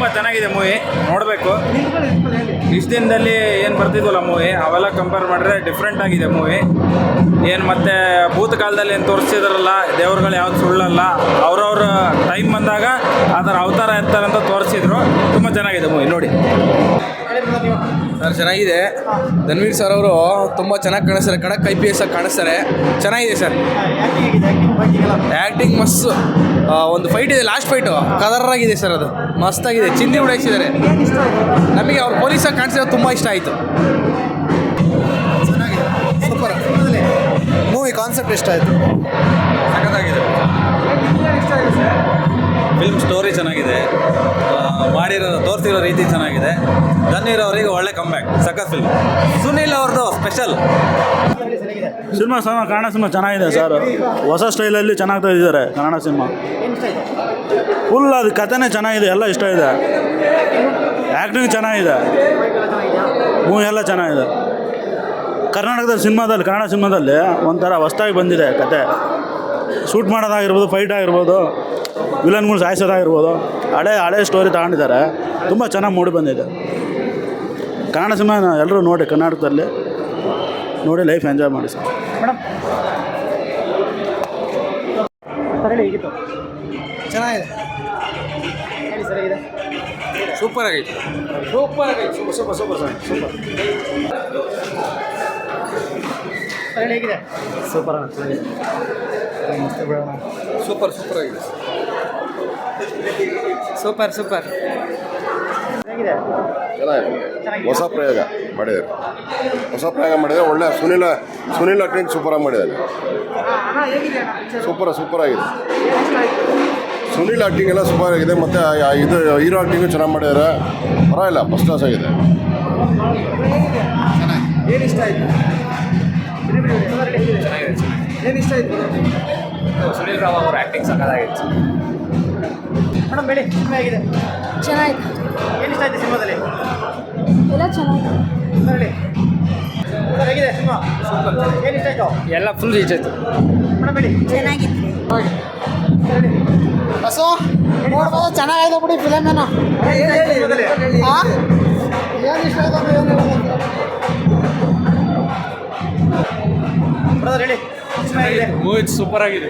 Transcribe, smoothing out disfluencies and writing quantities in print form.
ತುಂಬ ಚೆನ್ನಾಗಿದೆ ಮೂವಿ, ನೋಡಬೇಕು. ಇಷ್ಟು ದಿನದಲ್ಲಿ ಏನು ಬರ್ತಿದ್ವಲ್ಲ ಮೂವಿ, ಅವೆಲ್ಲ ಕಂಪೇರ್ ಮಾಡಿದ್ರೆ ಡಿಫ್ರೆಂಟ್ ಆಗಿದೆ ಮೂವಿ. ಏನು ಮತ್ತೆ ಭೂತಕಾಲದಲ್ಲಿ ಏನು ತೋರಿಸ್ತಿದ್ರಲ್ಲ, ದೇವ್ರುಗಳು ಯಾವ್ದು ಸುಳ್ಳಲ್ಲ, ಅವ್ರವ್ರ ಟೈಮ್ ಬಂದಾಗ ಅದರ ಅವತಾರ ಇರ್ತಾರಂತ ತೋರಿಸಿದ್ರು. ತುಂಬ ಚೆನ್ನಾಗಿದೆ ಮೂವಿ, ನೋಡಿ. ಸರ್ ಚೆನ್ನಾಗಿದೆ. ಧನ್ವೀರ್ ಸರ್ ಅವರು ತುಂಬ ಚೆನ್ನಾಗಿ ಕಾಣಿಸ್ತಾರೆ, ಖಡಕ್ IPS ಆಗಿ ಕಾಣಿಸ್ತಾರೆ. ಚೆನ್ನಾಗಿದೆ ಸರ್. ಆ್ಯಕ್ಟಿಂಗ್ ಮಸ್ತ್. ಒಂದು ಫೈಟ್ ಇದೆ, ಲಾಸ್ಟ್ ಫೈಟು ಕದರಾಗಿದೆ ಸರ್, ಅದು ಮಸ್ತಾಗಿದೆ. ಚಿಂದಿ ಉಡಾಯಿಸಿದ್ದಾರೆ. ನಮಗೆ ಅವ್ರು ಪೊಲೀಸಾಗಿ ಕಾಣಿಸಿರೋದು ತುಂಬ ಇಷ್ಟ ಆಯಿತು. ಸೂಪರ್ ಮೂವಿ, ಕಾನ್ಸೆಪ್ಟ್ ಇಷ್ಟ ಆಯಿತು. ಸಖತ್ತಾಗಿದೆ. ಫಿಲ್ಮ್ ಸ್ಟೋರಿ ಚೆನ್ನಾಗಿದೆ, ತೋರಿಸಿರೋ ರೀತಿ ಚೆನ್ನಾಗಿದೆ. ಧನ್ವೀರ್ ಅವರಿಗೆ ಒಳ್ಳೆ ಕಂಬ್ಯಾಕ್, ಸಖತ್ ಫಿಲ್ಮ್. ಸುನೀಲ್ ಅವ್ರದ್ದು ಸ್ಪೆಷಲ್. ಸಿನಿಮಾ ಕನ್ನಡ ಸಿನಿಮಾ ಚೆನ್ನಾಗಿದೆ ಸರ್. ಹೊಸ ಸ್ಟೈಲಲ್ಲಿ ಚೆನ್ನಾಗಿ ತೆಗೆದಿದ್ದಾರೆ ಕನ್ನಡ ಸಿನಿಮಾ. ಫುಲ್ ಅದು ಕಥೆನೇ ಚೆನ್ನಾಗಿದೆ, ಎಲ್ಲ ಇಷ್ಟ ಇದೆ. ಆ್ಯಕ್ಟಿಂಗ್ ಚೆನ್ನಾಗಿದೆ, ಮೂವಿ ಎಲ್ಲ ಚೆನ್ನಾಗಿದೆ. ಕರ್ನಾಟಕದ ಸಿನಿಮಾದಲ್ಲಿ, ಕನ್ನಡ ಸಿನಿಮಾದಲ್ಲಿ ಒಂಥರ ಹೊಸ್ದಾಗಿ ಬಂದಿದೆ ಕತೆ. ಶೂಟ್ ಮಾಡೋದಾಗಿರ್ಬೋದು, ಫೈಟ್ ಆಗಿರ್ಬೋದು, ವಿಲನ್ಗಳು ಸಾಯಿಸೋದಾಗಿರ್ಬೋದು, ಹಳೆ ಸ್ಟೋರಿ ತಗೊಂಡಿದ್ದಾರೆ. ತುಂಬ ಚೆನ್ನಾಗಿ ಮೂಡಿ ಬಂದಿದೆ. ಕನ್ನಡ ಸಿನಿಮಾ ಎಲ್ಲರೂ ನೋಡಿ, ಕರ್ನಾಟಕದಲ್ಲಿ ನೋಡಿ ಲೈಫ್ ಎಂಜಾಯ್ ಮಾಡಿ ಸರ್. ಚೆನ್ನಾಗಿದೆ. ಸೂಪರ್ ಆಗೈತೆ. ಹೇಗಿದೆ? ಸೂಪರ್ ಆಗಿದೆ. ಸೂಪರ್ ಹೇಗಿದೆ? ಚೆನ್ನಾಗಿದೆ. ಹೊಸ ಪ್ರಯೋಗ ಮಾಡಿದ್ದಾರೆ. ಒಳ್ಳೆ ಸುನೀಲ್ ಆಕ್ಟಿಂಗ್ ಸೂಪರಾಗಿ ಮಾಡಿದ್ದಾರೆ. ಸೂಪರ್ ಆಗಿದೆ. ಸುನೀಲ್ ಆಕ್ಟಿಂಗ್ ಎಲ್ಲ ಸೂಪರ್ ಆಗಿದೆ. ಮತ್ತು ಇದು ಹೀರೋ ಆಕ್ಟಿಂಗು ಚೆನ್ನಾಗಿ ಮಾಡಿದ್ದಾರೆ. ಪರವಾಗಿಲ್ಲ, ಫಸ್ಟ್ ಕ್ಲಾಸ್ ಆಗಿದೆ. ಏನು ಇಷ್ಟ ಆಯಿತು? ಏನು ಇಷ್ಟ ಆಯಿತು? ಸುನೀಲ್ ರಾವ್ ಅವ್ರ ಆ್ಯಕ್ಟಿಂಗ್ ಸಕ್ಕತ್ತಾಗಿತ್ತು. ಮೇಡಮ್ ಬೆಳಿ ಸಿನಿಮಾ ಹೇಗಿದೆ? ಚೆನ್ನಾಗಿದೆ. ಏನು ಇಷ್ಟ ಆಯಿತು ಸಿನಿಮಾದಲ್ಲಿ? ಎಲ್ಲ ಚೆನ್ನಾಗಿದೆ. ಹೇಳಿ ಸರ್, ಹೇಗಿದೆ ಸಿನಿಮಾ? ಏನು ಇಷ್ಟ ಆಯಿತು? ಎಲ್ಲ ಫುಲ್ ರೀಚ್ ಆಯಿತು. ಮೇಡಮ್ ಹೇಳಿ. ಚೆನ್ನಾಗಿತ್ತು. ಹೇಳಿ ಬಸ್ಸು ನೋಡ್ಬೋದು, ಚೆನ್ನಾಗಿದೆ ಬಿಡಿ ಫಿಲಮ್. ಏನೋ ಸಿನಿಮಾದಲ್ಲಿ ಏನು ಇಷ್ಟ ಆಯ್ತು ಅಂತ ಏನು ಬ್ರದರ್ ಹೇಳಿ. ಮೂವಿ ಸೂಪರ್ ಆಗಿದೆ.